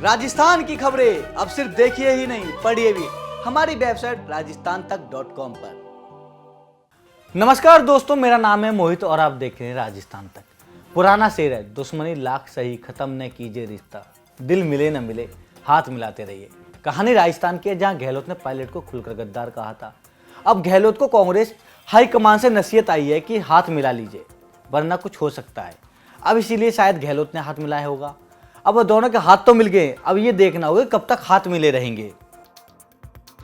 राजस्थान की खबरें अब सिर्फ देखिए ही नहीं, पढ़िए भी हमारी वेबसाइट rajasthantak.com पर। नमस्कार दोस्तों, मेरा नाम है मोहित और आप देख रहे हैं राजस्थान तक। पुराना शेर है, दुश्मनी लाख सही, खत्म न कीजिए रिश्ता, दिल मिले न मिले हाथ मिलाते रहिए। कहानी राजस्थान की है, जहां गहलोत ने पायलट को खुलकर गद्दार कहा था। अब गहलोत को कांग्रेस हाईकमान से नसीहत आई है कि हाथ मिला लीजिए वरना कुछ हो सकता है। अब इसीलिए शायद गहलोत ने हाथ मिलाया होगा। अब दोनों के हाथ तो मिल गए, अब ये देखना होगा कब तक हाथ मिले रहेंगे।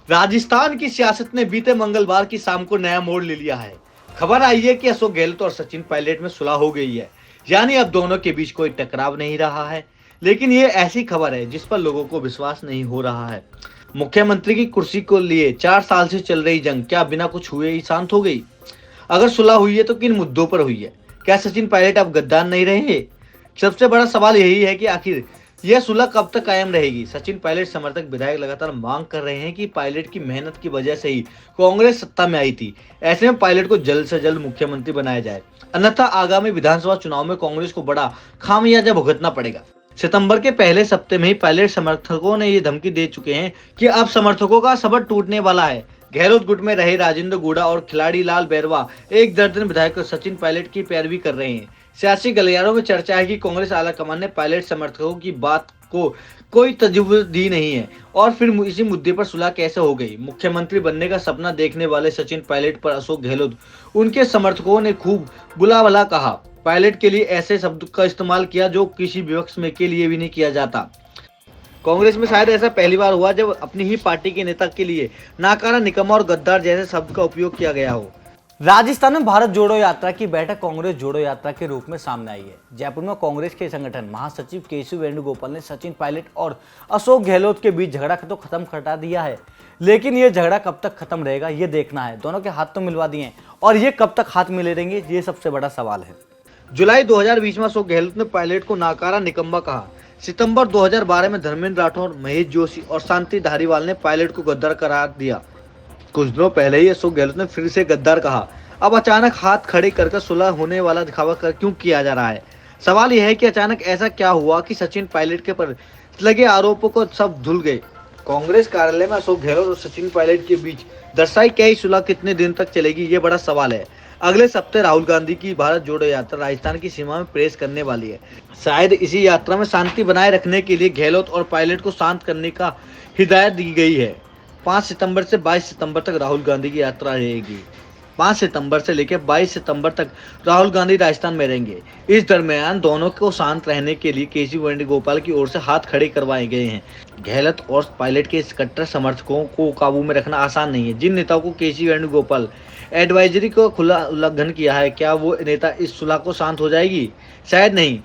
राजस्थान की सियासत ने बीते मंगलवार की शाम को नया मोड़ ले लिया है। खबर आई है कि अशोक गहलोत और सचिन पायलट में सुलह हो गई है, यानी अब दोनों के बीच कोई टकराव नहीं रहा है। लेकिन ये ऐसी खबर है जिस पर लोगों को विश्वास नहीं हो रहा है। मुख्यमंत्री की कुर्सी को लिए 4 साल से चल रही जंग क्या बिना कुछ हुए ही शांत हो गई? अगर सुलह हुई है तो किन मुद्दों पर हुई है? क्या सचिन पायलट अब गद्दार नहीं रहे? सबसे बड़ा सवाल यही है कि आखिर यह सुलह कब तक कायम रहेगी। सचिन पायलट समर्थक विधायक लगातार मांग कर रहे हैं कि पायलट की मेहनत की वजह से ही कांग्रेस सत्ता में आई थी। ऐसे में पायलट को जल्द से जल्द मुख्यमंत्री बनाया जाए, अन्यथा आगामी विधानसभा चुनाव में कांग्रेस को बड़ा खामियाजा भुगतना पड़ेगा। सितंबर के पहले सप्ताह में ही पायलट समर्थकों ने ये धमकी दे चुके हैं कि अब समर्थकों का सबर टूटने वाला है। गहलोत गुट में रहे राजेंद्र गुड़ा और खिलाड़ी लाल बैरवा एक दर्जन विधायक सचिन पायलट की पैरवी कर रहे हैं। सियासी गलियारों में चर्चा है कि कांग्रेस आलाकमान ने पायलट समर्थकों की बात को कोई तजुर्बा दी नहीं है और फिर इसी मुद्दे पर सुलह कैसे हो गई। मुख्यमंत्री बनने का सपना देखने वाले सचिन पायलट पर अशोक गहलोत उनके समर्थकों ने खूब बुला भला कहा। पायलट के लिए ऐसे शब्द का इस्तेमाल किया जो किसी विपक्ष में के लिए भी नहीं किया जाता। कांग्रेस में शायद ऐसा पहली बार हुआ जब अपनी ही पार्टी के नेता के लिए नाकारा, निकम्मा और गद्दार जैसे शब्द का उपयोग किया गया हो। राजस्थान में भारत जोड़ो यात्रा की बैठक कांग्रेस जोड़ो यात्रा के रूप में सामने आई है। जयपुर में कांग्रेस के संगठन महासचिव केशव वेणुगोपाल ने सचिन पायलट और अशोक गहलोत के बीच झगड़ा तो खत्म करा दिया है, लेकिन ये झगड़ा कब तक खत्म रहेगा ये देखना है। दोनों के हाथ तो मिलवा दिए और ये कब तक हाथ मिले रहेंगे ये सबसे बड़ा सवाल है। जुलाई 2020 में अशोक गहलोत ने पायलट को नाकारा, निकम्मा कहा। सितंबर 2012 में धर्मेंद्र राठौर, महेश जोशी और शांति धारीवाल ने पायलट को गद्दार करार दिया। कुछ दिनों पहले ही अशोक गहलोत ने फिर से गद्दार कहा। अब अचानक हाथ खड़े कर सुलह होने वाला दिखावा क्यों किया जा रहा है? सवाल यह है कि अचानक ऐसा क्या हुआ कि सचिन पायलट के पर लगे आरोपों को सब धुल गए। कांग्रेस कार्यालय में अशोक गहलोत और सचिन पायलट के बीच दर्शाई क्या सुलह कितने दिन तक चलेगी ये बड़ा सवाल है। अगले सप्ताह राहुल गांधी की भारत जोड़ो यात्रा राजस्थान की सीमा में प्रवेश करने वाली है। शायद इसी यात्रा में शांति बनाए रखने के लिए गहलोत और पायलट को शांत करने का हिदायत दी गई है। 5 सितंबर से 22 सितंबर तक राहुल गांधी की यात्रा रहेगी। 5 सितंबर से लेकर 22 सितंबर तक राहुल गांधी राजस्थान में रहेंगे। इस दरमियान दोनों को शांत रहने के लिए केशव वेणुगोपाल की ओर से हाथ खड़े करवाए गए हैं। गहलोत और पायलट के इस कट्टर समर्थकों को काबू में रखना आसान नहीं है। जिन नेताओं को केशव वेणुगोपाल एडवाइजरी को खुला उल्लंघन किया है, क्या वो नेता इस सुलह को शांत हो जाएगी? शायद नहीं।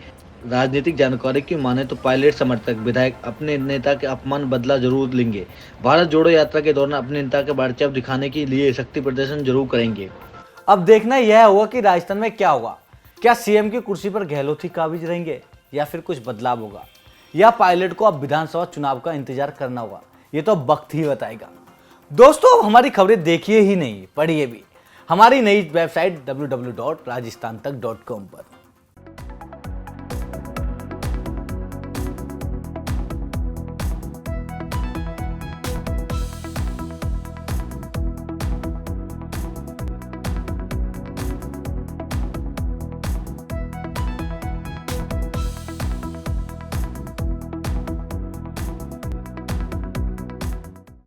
राजनीतिक जानकारी की माने तो पायलट समर्थक विधायक अपने नेता के अपमान बदला जरूर लेंगे। भारत जोड़ो यात्रा के दौरान अपने नेता के बढ़चढ़ दिखाने के लिए शक्ति प्रदर्शन जरूर करेंगे। अब देखना यह होगा कि राजस्थान में क्या होगा। क्या सीएम की कुर्सी पर गहलोत ही काबिज रहेंगे या फिर कुछ बदलाव होगा, या पायलट को अब विधानसभा चुनाव का इंतजार करना होगा? ये तो वक्त ही बताएगा। दोस्तों, अब हमारी खबरें देखिए ही नहीं, पढ़िए भी हमारी नई वेबसाइट www.rajasthantak.com पर।